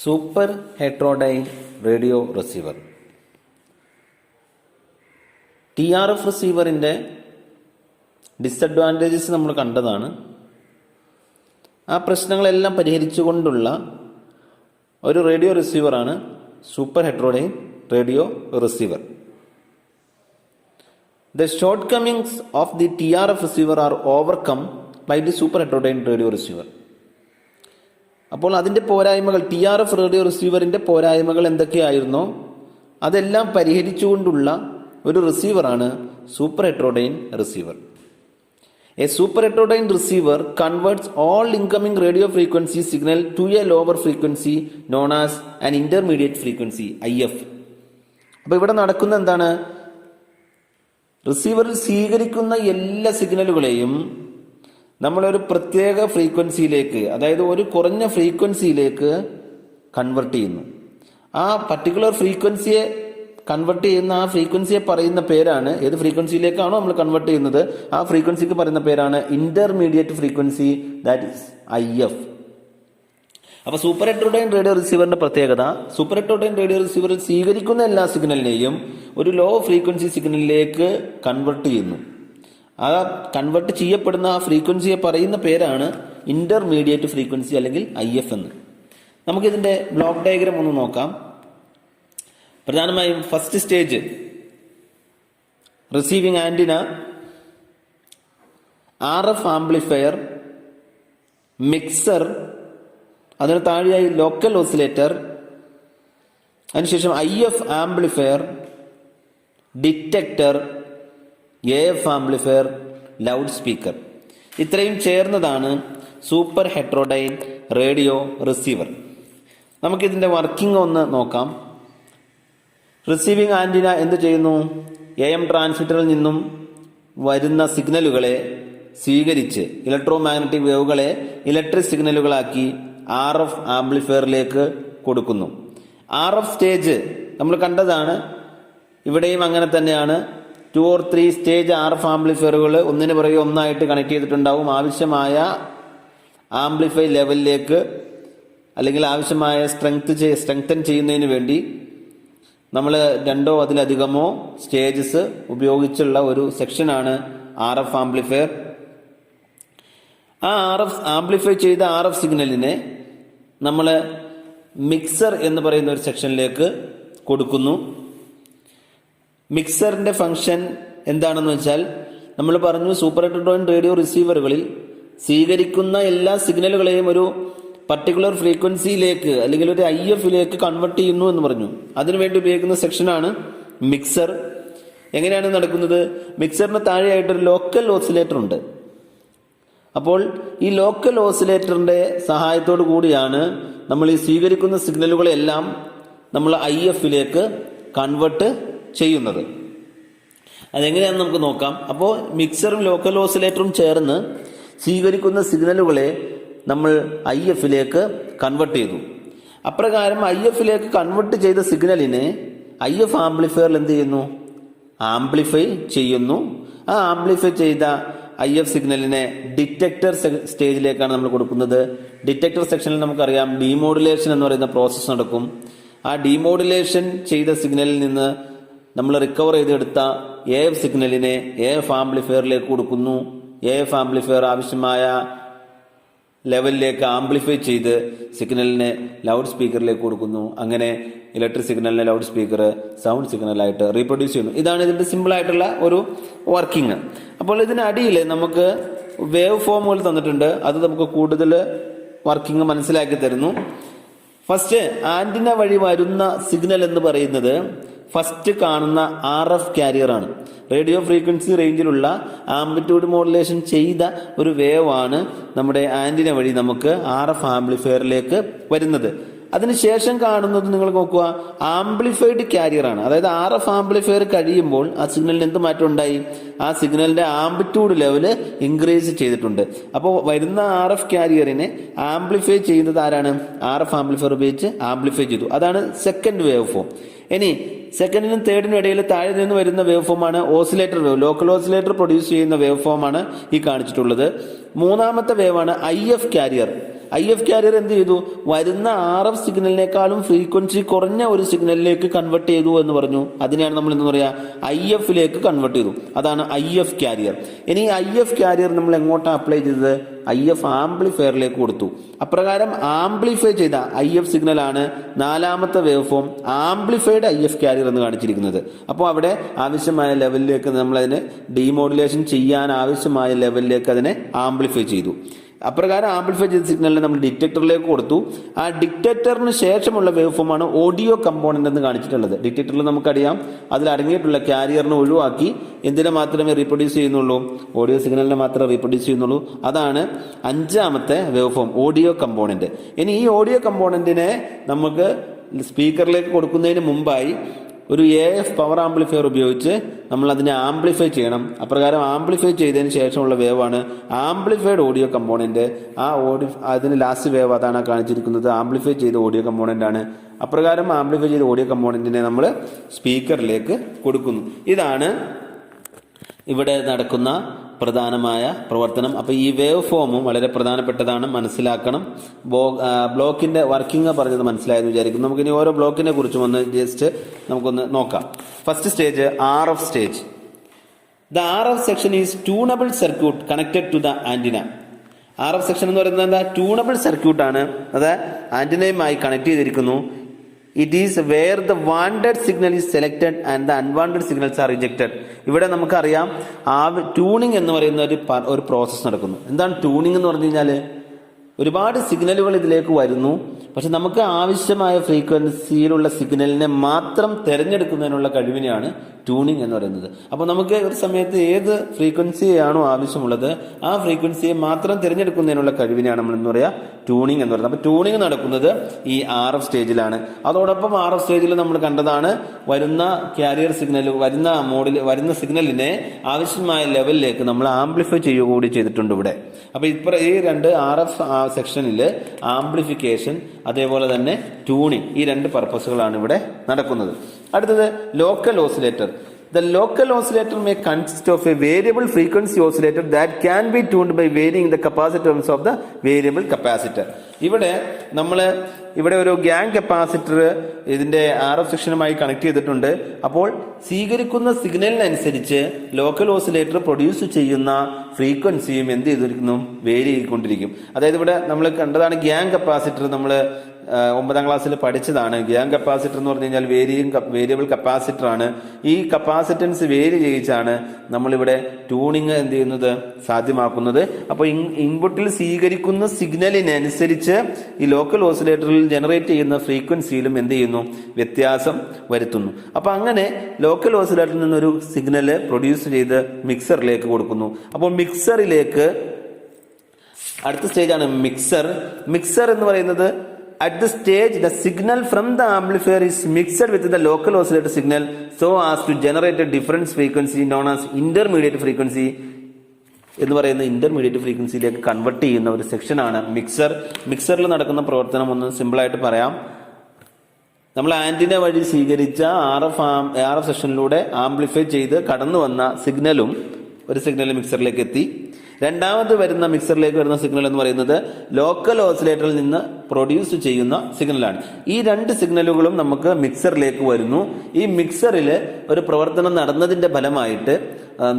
Super heterodyne radio receiver. TRF റിസീവറിൻ്റെ disadvantages നമ്മൾ കണ്ടതാണ്. ആ പ്രശ്നങ്ങളെല്ലാം പരിഹരിച്ചുകൊണ്ടുള്ള ഒരു റേഡിയോ റിസീവറാണ് super heterodyne radio receiver. The shortcomings of the TRF receiver are overcome by the super heterodyne radio receiver. അപ്പോൾ അതിൻ്റെ പോരായ്മകൾ, TRF റേഡിയോ റിസീവറിൻ്റെ പോരായ്മകൾ എന്തൊക്കെയായിരുന്നോ അതെല്ലാം പരിഹരിച്ചുകൊണ്ടുള്ള ഒരു റിസീവറാണ് super heterodyne receiver. A super heterodyne receiver converts all incoming radio frequency signal to a lower frequency known as an intermediate frequency, IF. അപ്പോൾ ഇവിടെ നടക്കുന്ന എന്താണ്? റിസീവറിൽ സ്വീകരിക്കുന്ന എല്ലാ സിഗ്നലുകളെയും നമ്മളൊരു പ്രത്യേക ഫ്രീക്വൻസിയിലേക്ക്, അതായത് ഒരു കുറഞ്ഞ ഫ്രീക്വൻസിയിലേക്ക് കൺവെർട്ട് ചെയ്യുന്നു. ആ പർട്ടിക്കുലർ ഫ്രീക്വൻസിയെ കൺവെർട്ട് ചെയ്യുന്ന ആ ഫ്രീക്വൻസിയെ പറയുന്ന പേരാണ്, ഏത് ഫ്രീക്വൻസിയിലേക്കാണോ നമ്മൾ കൺവെർട്ട് ചെയ്യുന്നത് ആ ഫ്രീക്വൻസിക്ക് പറയുന്ന പേരാണ് intermediate frequency, that is IF. അപ്പൊ സൂപ്പർ ഹെട്രോഡൈൻ റേഡിയോ റിസീവറിന്റെ പ്രത്യേകത, സൂപ്പർ ഹെട്രോഡൈൻ റേഡിയോ റിസീവറിൽ സ്വീകരിക്കുന്ന എല്ലാ സിഗ്നലിനെയും ഒരു ലോ ഫ്രീക്വൻസി സിഗ്നലിലേക്ക് കൺവെർട്ട് ചെയ്യുന്നു. ആ കൺവെർട്ട് ചെയ്യപ്പെടുന്ന ആ ഫ്രീക്വൻസിയെ പറയുന്ന പേരാണ് ഇന്റർമീഡിയറ്റ് ഫ്രീക്വൻസി അല്ലെങ്കിൽ IF എന്ന്. നമുക്കിതിന്റെ ബ്ലോക്ക് ഡയഗ്രാം ഒന്ന് നോക്കാം. പ്രധാനമായും first stage receiving antenna, RF amplifier, mixer, അതിന് താഴെയായി ലോക്കൽ ഓസിലേറ്റർ, അതിനുശേഷം IF amplifier, detector, AF amplifier, loud speaker. ഇത്രയും ചേർന്നതാണ് സൂപ്പർ ഹെട്രോഡൈൻ റേഡിയോ റിസീവർ. നമുക്കിതിന്റെ വർക്കിംഗ് ഒന്ന് നോക്കാം. റിസീവിംഗ് ആന്റിന എന്ത് ചെയ്യുന്നു? AM ട്രാൻസ്മിറ്ററിൽ നിന്നും വരുന്ന സിഗ്നലുകളെ സ്വീകരിച്ച് ഇലക്ട്രോ മാഗ്നറ്റിക് വേവുകളെ ഇലക്ട്രിക് സിഗ്നലുകളാക്കി RF ആംപ്ലിഫയറിലേക്ക് കൊടുക്കുന്നു. RF സ്റ്റേജ് നമ്മൾ കണ്ടതാണ്. ഇവിടെയും അങ്ങനെ തന്നെയാണ്. 2 or 3 സ്റ്റേജ് RF ആംപ്ലിഫയറുകൾ ഒന്നിനു പുറകെ ഒന്നായിട്ട് കണക്ട് ചെയ്തിട്ടുണ്ടാവും. ആവശ്യമായ ആംപ്ലിഫൈ ലെവലിലേക്ക് അല്ലെങ്കിൽ ആവശ്യമായ സ്ട്രെങ്തൻ ചെയ്യുന്നതിന് വേണ്ടി നമ്മൾ 2 or അതിലധികമോ സ്റ്റേജസ് ഉപയോഗിച്ചുള്ള ഒരു സെക്ഷനാണ് RF ആംപ്ലിഫയർ. ആ ആംപ്ലിഫൈ ചെയ്ത RF സിഗ്നലിനെ നമ്മൾ മിക്സർ എന്ന് പറയുന്ന ഒരു സെക്ഷനിലേക്ക് കൊടുക്കുന്നു. മിക്സറിന്റെ ഫംഗ്ഷൻ എന്താണെന്ന് വെച്ചാൽ, നമ്മൾ പറഞ്ഞു സൂപ്പർ ഹെട്രോഡൈൻ റേഡിയോ റിസീവറുകളിൽ സ്വീകരിക്കുന്ന എല്ലാ സിഗ്നലുകളെയും ഒരു പർട്ടിക്കുലർ ഫ്രീക്വൻസിയിലേക്ക് അല്ലെങ്കിൽ ഒരു IF-ലേക്ക് കൺവെർട്ട് ചെയ്യുന്നു എന്ന് പറഞ്ഞു. അതിനുവേണ്ടി ഉപയോഗിക്കുന്ന സെക്ഷനാണ് മിക്സർ. എങ്ങനെയാണ് നടക്കുന്നത്? മിക്സറിന് താഴെയായിട്ടൊരു ലോക്കൽ ഓസിലേറ്റർ ഉണ്ട്. അപ്പോൾ ഈ ലോക്കൽ ഓസിലേറ്ററിന്റെ സഹായത്തോടു കൂടിയാണ് നമ്മൾ ഈ സ്വീകരിക്കുന്ന സിഗ്നലുകളെല്ലാം നമ്മൾ IF-ലേക്ക് കൺവെർട്ട് ചെയ്യുന്നത്. അതെങ്ങനെയാണെന്ന് നമുക്ക് നോക്കാം. അപ്പോൾ മിക്സറും ലോക്കൽ ഓസിലേറ്ററും ചേർന്ന് സ്വീകരിക്കുന്ന സിഗ്നലുകളെ നമ്മൾ IF-ലേക്ക് കൺവെർട്ട് ചെയ്തു. അപ്രകാരം IF-ലേക്ക് കൺവെർട്ട് ചെയ്ത സിഗ്നലിനെ IF ആംപ്ലിഫയറിൽ എന്ത് ചെയ്യുന്നു? ആംപ്ലിഫൈ ചെയ്യുന്നു. ആ ആംപ്ലിഫൈ ചെയ്ത IF സിഗ്നലിനെ ഡിറ്റക്ടർ സ്റ്റേജിലേക്കാണ് നമ്മൾ കൊടുക്കുന്നത്. ഡിറ്റക്ടർ സെക്ഷനിൽ നമുക്കറിയാം ഡീമോഡുലേഷൻ എന്ന് പറയുന്ന പ്രോസസ്സ് നടക്കും. ആ ഡീമോഡുലേഷൻ ചെയ്ത സിഗ്നലിൽ നിന്ന് നമ്മൾ റിക്കവർ ചെയ്തെടുത്ത AF സിഗ്നലിനെ AF ആംപ്ലിഫയറിലേക്ക് കൊടുക്കുന്നു. AF ആംപ്ലിഫയർ ആവശ്യമായ ലെവലിലേക്ക് ആംപ്ലിഫൈ ചെയ്ത് സിഗ്നലിനെ ലൗഡ് സ്പീക്കറിലേക്ക് കൊടുക്കുന്നു. അങ്ങനെ ഇലക്ട്രിക് സിഗ്നലിനെ ലൗഡ് സ്പീക്കർ സൗണ്ട് സിഗ്നലായിട്ട് റീപ്രൊഡ്യൂസ് ചെയ്യുന്നു. ഇതാണ് ഇതിന്റെ സിമ്പിൾ ആയിട്ടുള്ള ഒരു വർക്കിംഗ്. അപ്പോൾ ഇതിനടിയിൽ നമുക്ക് വേവ് ഫോമുകൾ തന്നിട്ടുണ്ട്. അത് നമുക്ക് കൂടുതൽ വർക്കിംഗ് മനസ്സിലാക്കി തരുന്നു. ഫസ്റ്റ് ആന്റിന വഴി വരുന്ന സിഗ്നൽ എന്ന് പറയുന്നത് ഫസ്റ്റ് കാണുന്ന RF കാരിയർ ആണ്. റേഡിയോ ഫ്രീക്വൻസി റേഞ്ചിലുള്ള ആംപ്ലിറ്റ്യൂഡ് മോഡുലേഷൻ ചെയ്ത ഒരു വേവ് ആണ് നമ്മുടെ ആന്റിന വഴി നമുക്ക് RF ആംപ്ലിഫയറിലേക്ക് വരുന്നത്. അതിനുശേഷം കാണുന്നത് നിങ്ങൾ നോക്കുക, ആംപ്ലിഫൈഡ് കാരിയർ ആണ്. അതായത് RF ആംപ്ലിഫയർ കഴിയുമ്പോൾ ആ സിഗ്നലിന് എന്ത് മാറ്റം ഉണ്ടായി? ആ സിഗ്നലിന്റെ ആംപ്ലിറ്റ്യൂഡ് ലെവല് ഇൻക്രീസ് ചെയ്തിട്ടുണ്ട്. അപ്പോൾ വരുന്ന RF കാരിയറിനെ ആംപ്ലിഫൈ ചെയ്യുന്നത് ആരാണ്? RF ആംപ്ലിഫയർ ഉപയോഗിച്ച് ആംപ്ലിഫൈ ചെയ്തു. അതാണ് സെക്കൻഡ് വേവ് ഫോം. ഇനി സെക്കൻഡിനും തേർഡിനും ഇടയിൽ താഴെ നിന്ന് വരുന്ന വേവ് ഫോമാണ് oscillator wave. Local oscillator produce ചെയ്യുന്ന വേവ് ഫോമാണ് ഈ കാണിച്ചിട്ടുള്ളത്. മൂന്നാമത്തെ വേവാണ് IF കാരിയർ. IF കാരിയർ എന്ത് ചെയ്തു? വരുന്ന RF സിഗ്നലിനേക്കാളും ഫ്രീക്വൻസി കുറഞ്ഞ ഒരു സിഗ്നലിലേക്ക് കൺവെർട്ട് ചെയ്തു എന്ന് പറഞ്ഞു. അതിനെയാണ് നമ്മൾ എന്താ പറയുക, IF കൺവെർട്ട് ചെയ്തു. അതാണ് IF കാരിയർ. ഇനി IF കാരിയർ നമ്മൾ എങ്ങോട്ടാണ് അപ്ലൈ ചെയ്തത്? IF ആംപ്ലിഫയറിലേക്ക് കൊടുത്തു. അപ്രകാരം ആംപ്ലിഫൈ ചെയ്ത IF സിഗ്നലാണ് നാലാമത്തെ wave form amplified IF carrier എന്ന് കാണിച്ചിരിക്കുന്നത്. അപ്പോൾ അവിടെ ആവശ്യമായ ലെവലിലേക്ക് നമ്മൾ അതിനെ ഡീമോഡുലേഷൻ ചെയ്യാൻ ആവശ്യമായ ലെവലിലേക്ക് അതിനെ ആംപ്ലിഫൈ ചെയ്തു. അപ്രകാരം ആംപ്ലിഫൈ ചെയ്ത സിഗ്നലിനെ നമ്മൾ ഡിറ്റക്ടറിലേക്ക് കൊടുത്തു. ആ ഡിറ്റക്ടറിന് ശേഷമുള്ള വേവ് ഫോമാണ് ഓഡിയോ കമ്പോണന്റ് എന്ന് കാണിച്ചിട്ടുള്ളത്. ഡിറ്റക്ടറിൽ നമുക്കറിയാം അതിൽ അടങ്ങിയിട്ടുള്ള കാരിയറിനെ ഒഴിവാക്കി എന്തിനെ മാത്രമേ റീപ്രൊഡ്യൂസ് ചെയ്യുന്നുള്ളൂ? ഓഡിയോ സിഗ്നലിനെ മാത്രമേ റീപ്രൊഡ്യൂസ് ചെയ്യുന്നുള്ളൂ. അതാണ് അഞ്ചാമത്തെ വേവ് ഫോം, ഓഡിയോ കമ്പോണന്റ്. ഇനി ഈ ഓഡിയോ കമ്പോണന്റിനെ നമുക്ക് സ്പീക്കറിലേക്ക് കൊടുക്കുന്നതിന് മുമ്പായി ഒരു AF പവർ ആംപ്ലിഫയർ ഉപയോഗിച്ച് നമ്മൾ അതിനെ ആംപ്ലിഫൈ ചെയ്യണം. അപ്രകാരം ആംപ്ലിഫൈ ചെയ്തതിന് ശേഷമുള്ള വേവാണ് ആംപ്ലിഫൈഡ് ഓഡിയോ കമ്പോണന്റ്. അതിന് ലാസ്റ്റ് വേവ് അതാണ് കാണിച്ചിരിക്കുന്നത്. ആംപ്ലിഫൈ ചെയ്ത ഓഡിയോ കമ്പോണന്റ് ആണ്. അപ്രകാരം ആംപ്ലിഫൈ ചെയ്ത ഓഡിയോ കമ്പോണന്റിനെ നമ്മൾ സ്പീക്കറിലേക്ക് കൊടുക്കുന്നു. ഇതാണ് ഇവിടെ നടക്കുന്ന പ്രധാനമായ പ്രവർത്തനം. അപ്പോൾ ഈ വേവ് ഫോമും വളരെ പ്രധാനപ്പെട്ടതാണ്, മനസ്സിലാക്കണം. ബ്ലോക്കിന്റെ വർക്കിംഗ് പറഞ്ഞത് മനസ്സിലായെന്ന് വിചാരിക്കുന്നു. നമുക്കിനി ഓരോ ബ്ലോക്കിനെ കുറിച്ചും ഒന്ന് ജസ്റ്റ് നമുക്കൊന്ന് നോക്കാം. First stage RF stage. The RF section is tunable circuit connected to the antenna. RF section എന്ന് പറയുന്നത് എന്താ? ട്യൂണബിൾ സർക്യൂട്ട് ആണ്. അത് ആന്റിനയുമായി കണക്ട് ചെയ്തിരിക്കുന്നു. It is where the wanted signal is selected and the unwanted signals are rejected. ഇവിടെ നമുക്കറിയാം tuning എന്ന് പറയുന്ന ഒരു പ്രോസസ്സ് നടക്കുന്നു. എന്താണ് ട്യൂണിംഗ് എന്ന് പറഞ്ഞു കഴിഞ്ഞാൽ? ഒരുപാട് സിഗ്നലുകൾ ഇതിലേക്ക് വരുന്നു. പക്ഷെ നമുക്ക് ആവശ്യമായ ഫ്രീക്വൻസിയിലുള്ള സിഗ്നലിനെ മാത്രം തിരഞ്ഞെടുക്കുന്നതിനുള്ള കഴിവിനെയാണ് ട്യൂണിംഗ് എന്ന് പറയുന്നത്. അപ്പോൾ നമുക്ക് ഒരു സമയത്ത് ഏത് ഫ്രീക്വൻസിയാണോ ആവശ്യമുള്ളത് ആ ഫ്രീക്വൻസിയെ മാത്രം തിരഞ്ഞെടുക്കുന്നതിനുള്ള കഴിവിനെയാണ് നമ്മൾ എന്ന് പറയുക ട്യൂണിംഗ് എന്ന് പറയുന്നത്. അപ്പോൾ ട്യൂണിംഗ് നടക്കുന്നത് ഈ RF സ്റ്റേജിലാണ്. അതോടൊപ്പം RF സ്റ്റേജിൽ നമ്മൾ കണ്ടതാണ് വരുന്ന കാരിയർ സിഗ്നൽ, വരുന്ന സിഗ്നലിനെ ആവശ്യമായ ലെവലിലേക്ക് നമ്മൾ ആംപ്ലിഫൈ ചെയ്യുക കൂടി ചെയ്തിട്ടുണ്ട് ഇവിടെ. അപ്പോൾ ഈ രണ്ട് RF സെക്ഷനിൽ ആംപ്ലിഫിക്കേഷൻ അതേപോലെ തന്നെ ട്യൂണിംഗ്, ഈ രണ്ട് പർപ്പസുകളാണ് ഇവിടെ നടക്കുന്നത്. അടുത്തത് local oscillator. The local oscillator may consist of a variable frequency oscillator that can be tuned by varying the capacitance of the variable capacitor. ഇവിടെ ഒരു ഗ്യാങ് കപ്പാസിറ്റർ ഇതിന്റെ RF സെക്ഷനുമായി കണക്ട് ചെയ്തിട്ടുണ്ട്. അപ്പോൾ സ്വീകരിക്കുന്ന സിഗ്നലിനനുസരിച്ച് ലോക്കൽ ഓസിലേറ്റർ പ്രൊഡ്യൂസ് ചെയ്യുന്ന ഫ്രീക്വൻസിയും എന്ത് ചെയ്തിരിക്കുന്നു? വേരി ചെയ്തുകൊണ്ടിരിക്കും. അതായത് ഇവിടെ നമ്മൾ കണ്ടതാണ് ഗ്യാങ് കപ്പാസിറ്റർ. നമ്മൾ 9ാം ക്ലാസ്സിൽ പഠിച്ചതാണ്. ഗ്യാങ് കപ്പാസിറ്റർ എന്ന് പറഞ്ഞു കഴിഞ്ഞാൽ വേരിയബിൾ കപ്പാസിറ്റർ ആണ്. ഈ കപ്പാസിറ്റൻസ് വേരി ചെയ്യിച്ചാണ് നമ്മളിവിടെ ട്യൂണിങ് എന്ത് ചെയ്യുന്നത്? സാധ്യമാക്കുന്നത്. അപ്പോൾ ഇൻപുട്ടിൽ സ്വീകരിക്കുന്ന സിഗ്നലിനനുസരിച്ച് ഈ ലോക്കൽ ഓസിലേറ്ററിൽ ജനറേറ്റ് ചെയ്യുന്ന ഫ്രീക്വൻസിയിലും എന്ത് ചെയ്യുന്നു? വ്യത്യാസം വരുത്തുന്നു. അപ്പൊ അങ്ങനെ ലോക്കൽ ഓസിലേറ്ററിൽ നിന്നൊരു സിഗ്നൽ പ്രൊഡ്യൂസ് ചെയ്ത് മിക്സറിലേക്ക് കൊടുക്കുന്നു. അപ്പോൾ മിക്സറിലേക്ക് അടുത്ത സ്റ്റേജാണ് മിക്സർ. മിക്സർ എന്ന് പറയുന്നത് at the stage the signal from the amplifier is mixed with the local oscillator signal so as to generate a different frequency known as intermediate frequency എന്ന് പറയുന്ന ഇന്റർമീഡിയറ്റ് ഫ്രീക്വൻസിയിലേക്ക് കൺവെർട്ട് ചെയ്യുന്ന ഒരു സെക്ഷനാണ് മിക്സർ. മിക്സറിൽ നടക്കുന്ന പ്രവർത്തനം ഒന്ന് സിമ്പിളായിട്ട് പറയാം. നമ്മൾ ആന്റിന വഴി സ്വീകരിച്ച RF സെക്ഷനിലൂടെ ആംപ്ലിഫൈ ചെയ്ത് കടന്നു വന്ന സിഗ്നലും ഒരു സിഗ്നൽ മിക്സറിലേക്ക് എത്തി. രണ്ടാമത് വരുന്ന മിക്സറിലേക്ക് വരുന്ന സിഗ്നൽ എന്ന് പറയുന്നത് ലോക്കൽ ഓസിലേറ്ററിൽ നിന്ന് പ്രൊഡ്യൂസ് ചെയ്യുന്ന സിഗ്നലാണ്. ഈ രണ്ട് സിഗ്നലുകളും നമുക്ക് മിക്സറിലേക്ക് വരുന്നു. ഈ മിക്സറിൽ ഒരു പ്രവർത്തനം നടന്നതിന്റെ ഫലമായിട്ട്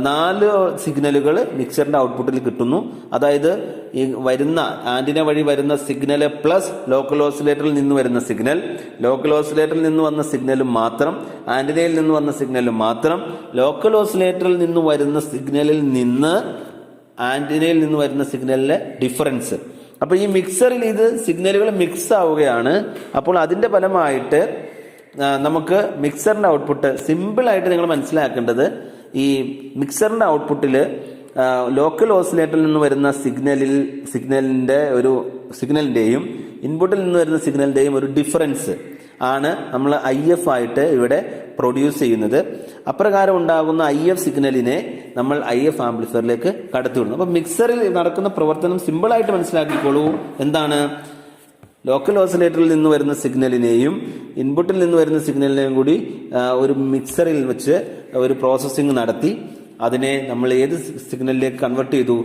4 സിഗ്നലുകൾ മിക്സറിന്റെ ഔട്ട്പുട്ടിൽ കിട്ടുന്നു. അതായത് ഈ വരുന്ന ആന്റിന വഴി വരുന്ന സിഗ്നൽ പ്ലസ് ലോക്കൽ ഓസിലേറ്ററിൽ നിന്ന് വരുന്ന സിഗ്നൽ, ലോക്കൽ ഓസിലേറ്ററിൽ നിന്ന് വന്ന സിഗ്നലും മാത്രം, ആന്റിനയിൽ നിന്ന് വന്ന സിഗ്നലും മാത്രം, ലോക്കൽ ഓസിലേറ്ററിൽ നിന്ന് വരുന്ന സിഗ്നലിൽ നിന്ന് ആന്റിനയിൽ നിന്ന് വരുന്ന സിഗ്നലിലെ ഡിഫറൻസ്. അപ്പൊ ഈ മിക്സറിൽ ഇത് സിഗ്നലുകൾ മിക്സ് ആവുകയാണ്. അപ്പോൾ അതിന്റെ ഫലമായിട്ട് നമുക്ക് മിക്സറിന്റെ ഔട്ട്പുട്ട് സിമ്പിളായിട്ട് നിങ്ങൾ മനസ്സിലാക്കേണ്ടത്, ഈ മിക്സറിന്റെ ഔട്ട്പുട്ടിൽ ലോക്കൽ ഓസിലേറ്ററിൽ നിന്ന് വരുന്ന സിഗ്നലിന്റെയും ഇൻപുട്ടിൽ നിന്ന് വരുന്ന സിഗ്നലിന്റെയും ഒരു ഡിഫറൻസ് ആണ് നമ്മൾ IF ആയിട്ട് ഇവിടെ പ്രൊഡ്യൂസ് ചെയ്യുന്നത്. അപ്രകാരം ഉണ്ടാകുന്ന IF സിഗ്നലിനെ നമ്മൾ IF ആംപ്ലിഫയറിലേക്ക് കടത്തിവിടുന്നു. അപ്പൊ മിക്സറിൽ നടക്കുന്ന പ്രവർത്തനം സിമ്പിളായിട്ട് മനസ്സിലാക്കിക്കോളൂ. എന്താണ്? ലോക്കൽ ഓസിലേറ്ററിൽ നിന്ന് വരുന്ന സിഗ്നലിനെയും ഇൻപുട്ടിൽ നിന്ന് വരുന്ന സിഗ്നലിനെയും കൂടി ഒരു മിക്സറിൽ വെച്ച് ഒരു പ്രോസസ്സിംഗ് നടത്തി അതിനെ നമ്മൾ ഏത് സിഗ്നലിലേക്ക് കൺവേർട്ട് ചെയ്തു?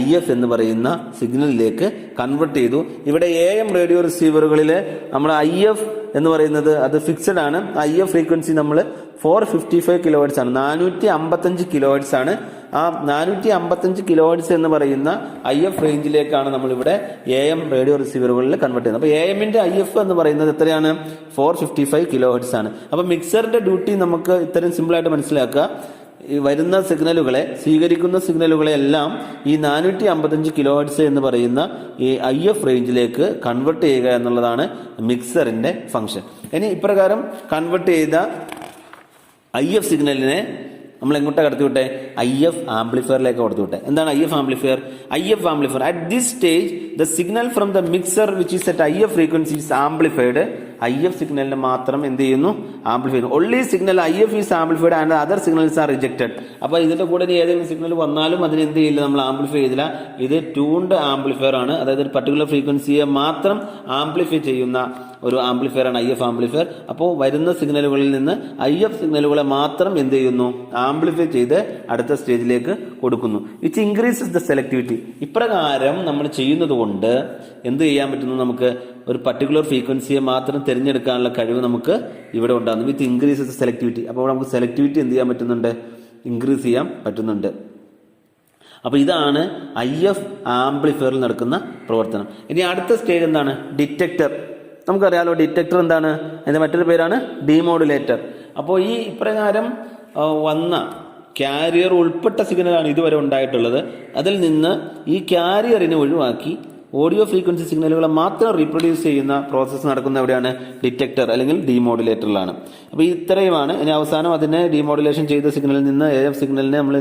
IF എന്ന് പറയുന്ന സിഗ്നലിലേക്ക് കൺവേർട്ട് ചെയ്തു. ഇവിടെ AM റേഡിയോ റിസീവറുകളിൽ നമ്മൾ IF എന്ന് പറയുന്നത് അത് ഫിക്സഡ് ആണ്. IF ഫ്രീക്വൻസി നമ്മൾ 455 കിലോ ഹെർട്സ് ആണ്, 455 കിലോ ഹെർട്സ് ആണ്. ആ 455 കിലോ ഹെർട്സ് എന്ന് പറയുന്ന IF റേഞ്ചിലേക്കാണ് നമ്മളിവിടെ AM റേഡിയോ റിസീവറുകളിൽ കൺവേർട്ട് ചെയ്യുന്നത്. അപ്പോൾ AMന്റെ IF എന്ന് പറയുന്നത് എത്രയാണ്? 455 കിലോ ഹെർട്സ് ആണ്. അപ്പോൾ മിക്സറിന്റെ ഡ്യൂട്ടി നമുക്ക് ഇത്രയും സിമ്പിളായിട്ട് മനസ്സിലാക്കുക. ഈ വരുന്ന സിഗ്നലുകളെ, സ്വീകരിക്കുന്ന സിഗ്നലുകളെ എല്ലാം ഈ 455 കിലോ ഹെർട്സ് എന്ന് പറയുന്ന ഈ IF റേഞ്ചിലേക്ക് കൺവേർട്ട് ചെയ്യുക എന്നുള്ളതാണ് മിക്സറിന്റെ ഫംഗ്ഷൻ. ഇനി ഇപ്രകാരം കൺവേർട്ട് ചെയ്ത IF സിഗ്നലിനെ നമ്മൾ എങ്ങോട്ടാണ് കടത്തിവിട്ടെ? IF ആംപ്ലിഫയറിലേക്ക് കൊടുത്തുവിട്ടെ. എന്താണ് IF amplifier? IF amplifier at this stage the signal from the mixer which is at IF frequency is amplified. IF സിഗ്നലിനെ മാത്രം എന്ത് ചെയ്യുന്നു? ആംപ്ലിഫൈ ചെയ്യുന്നു. Only signal IF is amplified and other signals R rejected. അപ്പോൾ ഇതിന്റെ കൂടെ ഏതെങ്കിലും signal വന്നാലും അതിന് എന്ത് ചെയ്യില്ല, നമ്മൾ ആംപ്ലിഫൈ ചെയ്തില്ല. ഇത് ട്യൂൺഡ് ആംപ്ലിഫയർ ആണ്. അതായത് ഒരു പർട്ടിക്കുലർ ഫ്രീക്വൻസിയെ മാത്രം ആംപ്ലിഫൈ ചെയ്യുന്ന ഒരു ആംപ്ലിഫയർ ആണ് IF ആംപ്ലിഫയർ. അപ്പോൾ വരുന്ന സിഗ്നലുകളിൽ നിന്ന് IF സിഗ്നലുകളെ മാത്രം എന്ത് ചെയ്യുന്നു? ആംപ്ലിഫൈ ചെയ്ത് അടുത്ത സ്റ്റേജിലേക്ക് കൊടുക്കുന്നു. Which increases the selectivity. ഇപ്രകാരം നമ്മൾ ചെയ്യുന്നത് കൊണ്ട് എന്ത് ചെയ്യാൻ പറ്റുന്നു? നമുക്ക് ഒരു പർട്ടിക്കുലർ ഫ്രീക്വൻസിയെ മാത്രം തിരഞ്ഞെടുക്കാനുള്ള കഴിവ് നമുക്ക് ഇവിടെ ഉണ്ടാകുന്നു. വിത്ത് ഇൻക്രീസസ് സെലക്ടിവിറ്റി. അപ്പോൾ നമുക്ക് സെലക്ടിവിറ്റി എന്ത് ചെയ്യാൻ പറ്റുന്നുണ്ട്? ഇൻക്രീസ് ചെയ്യാൻ പറ്റുന്നുണ്ട്. അപ്പോൾ ഇതാണ് IF ആംപ്ലിഫയറിൽ നടക്കുന്ന പ്രവർത്തനം. ഇനി അടുത്ത സ്റ്റേജ് എന്താണ്? ഡിറ്റക്ടർ. നമുക്കറിയാലോ ഡിറ്റക്ടർ എന്താണ്? അതിന്റെ മറ്റൊരു പേരാണ് ഡീമോഡുലേറ്റർ. അപ്പോൾ ഈ ഇപ്രകാരം വന്ന ക്യാരിയർ ഉൾപ്പെട്ട സിഗ്നലാണ് ഇതുവരെ ഉണ്ടായിട്ടുള്ളത്. അതിൽ നിന്ന് ഈ ക്യാരിയറിനെ ഒഴിവാക്കി ഓഡിയോ ഫ്രീക്വൻസി സിഗ്നലുകളെ മാത്രം റീപ്രൊഡ്യൂസ് ചെയ്യുന്ന പ്രോസസ്സ് നടക്കുന്ന എവിടെയാണ്? ഡിറ്റക്ടർ അല്ലെങ്കിൽ ഡീമോഡുലേറ്ററിലാണ്. അപ്പോൾ ഇത്രയുമാണ്. ഇനി അവസാനം അതിനെ ഡീമോഡുലേഷൻ ചെയ്ത സിഗ്നലിൽ നിന്ന് AF സിഗ്നലിനെ നമ്മൾ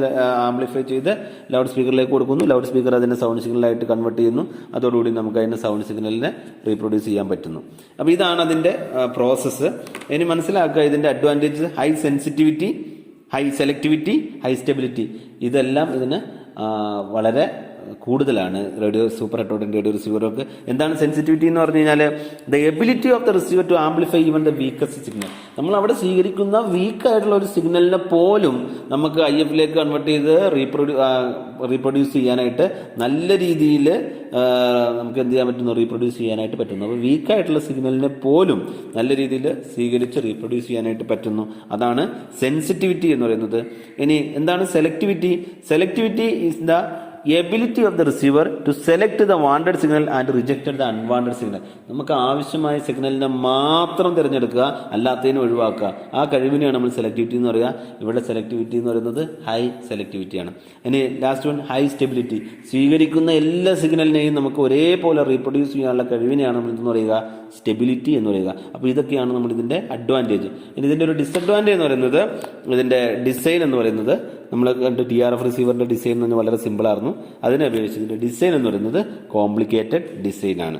ആംപ്ലിഫൈ ചെയ്ത് ലൗഡ് സ്പീക്കറിലേക്ക് കൊടുക്കുന്നു. ലൗഡ് സ്പീക്കർ അതിനെ സൗണ്ട് സിഗ്നലായിട്ട് കൺവേർട്ട് ചെയ്യുന്നു. അതോടുകൂടി നമുക്ക് അതിനെ സൗണ്ട് സിഗ്നലിനെ റീപ്രൊഡ്യൂസ് ചെയ്യാൻ പറ്റുന്നു. അപ്പോൾ ഇതാണ് അതിന്റെ പ്രോസസ്സ്. ഇനി മനസ്സിലാക്കുക ഇതിന്റെ advantage: high sensitivity, high selectivity, high stability. ഇതെല്ലാം ഇതിന് വളരെ കൂടുതലാണ് റേഡിയോ സൂപ്പർ ഹെറ്ററോജൻ റേഡിയോ റിസീവർക്ക്. എന്താണ് സെൻസിറ്റിവിറ്റി എന്ന് പറഞ്ഞു കഴിഞ്ഞാൽ? The ability of the receiver to amplify even the weakest signal. നമ്മൾ അവിടെ സ്വീകരിക്കുന്ന വീക്ക് ആയിട്ടുള്ള ഒരു സിഗ്നലിനെ പോലും നമുക്ക് IFലേക്ക് കൺവേർട്ട് ചെയ്ത് റീപ്രൊഡ്യൂസ് ചെയ്യാനായിട്ട് നല്ല രീതിയിൽ നമുക്ക് എന്ത് ചെയ്യാൻ പറ്റുന്നു? റീപ്രൊഡ്യൂസ് ചെയ്യാനായിട്ട് പറ്റുന്നു. അപ്പോൾ വീക്കായിട്ടുള്ള സിഗ്നലിനെ പോലും നല്ല രീതിയിൽ സ്വീകരിച്ച് റീപ്രൊഡ്യൂസ് ചെയ്യാനായിട്ട് പറ്റുന്നു. അതാണ് സെൻസിറ്റിവിറ്റി എന്ന് പറയുന്നത്. ഇനി എന്താണ് selectivity? Selectivity is the ability of the receiver to select the wanted signal and rejected the unwanted signal. നമുക്ക് ആവശ്യമായ സിഗ്നലിനെ മാത്രം തിരഞ്ഞെടുക്കുക, അല്ലാത്തതിനെ ഒഴിവാക്കുക. ആ കഴിവിനെയാണ് നമ്മൾ സെലക്ടിവിറ്റി എന്ന് പറയുക. ഇവിടെ സെലക്ടിവിറ്റി എന്ന് പറയുന്നത് ഹൈ സെലക്ടിവിറ്റിയാണ്. ഇനി ലാസ്റ്റ് വൺ ഹൈ സ്റ്റെബിലിറ്റി. സ്വീകരിക്കുന്ന എല്ലാ സിഗ്നലിനെയും നമുക്ക് ഒരേപോലെ റീപ്രൊഡ്യൂസ് ചെയ്യാനുള്ള കഴിവിനെയാണ് നമ്മൾ ഇതെന്ന് പറയുക സ്റ്റെബിലിറ്റി എന്ന് പറയുക. അപ്പോൾ ഇതൊക്കെയാണ് നമ്മൾ ഇതിന്റെ അഡ്വാൻറ്റേജ്. ഇനി ഇതിന്റെ ഒരു ഡിസഡ്വാൻറ്റേജ് എന്ന് പറയുന്നത് ഇതിന്റെ ഡിസൈൻ എന്ന് പറയുന്നത്, നമ്മൾ കണ്ട് TRF റിസീവറിന്റെ ഡിസൈൻ എന്ന് വളരെ സിമ്പിൾ ആയിരുന്നു. അതിനെ അപേക്ഷിച്ച് ഇതിന്റെ ഡിസൈൻ എന്ന് പറയുന്നത് കോംപ്ലിക്കേറ്റഡ് ഡിസൈൻ ആണ്.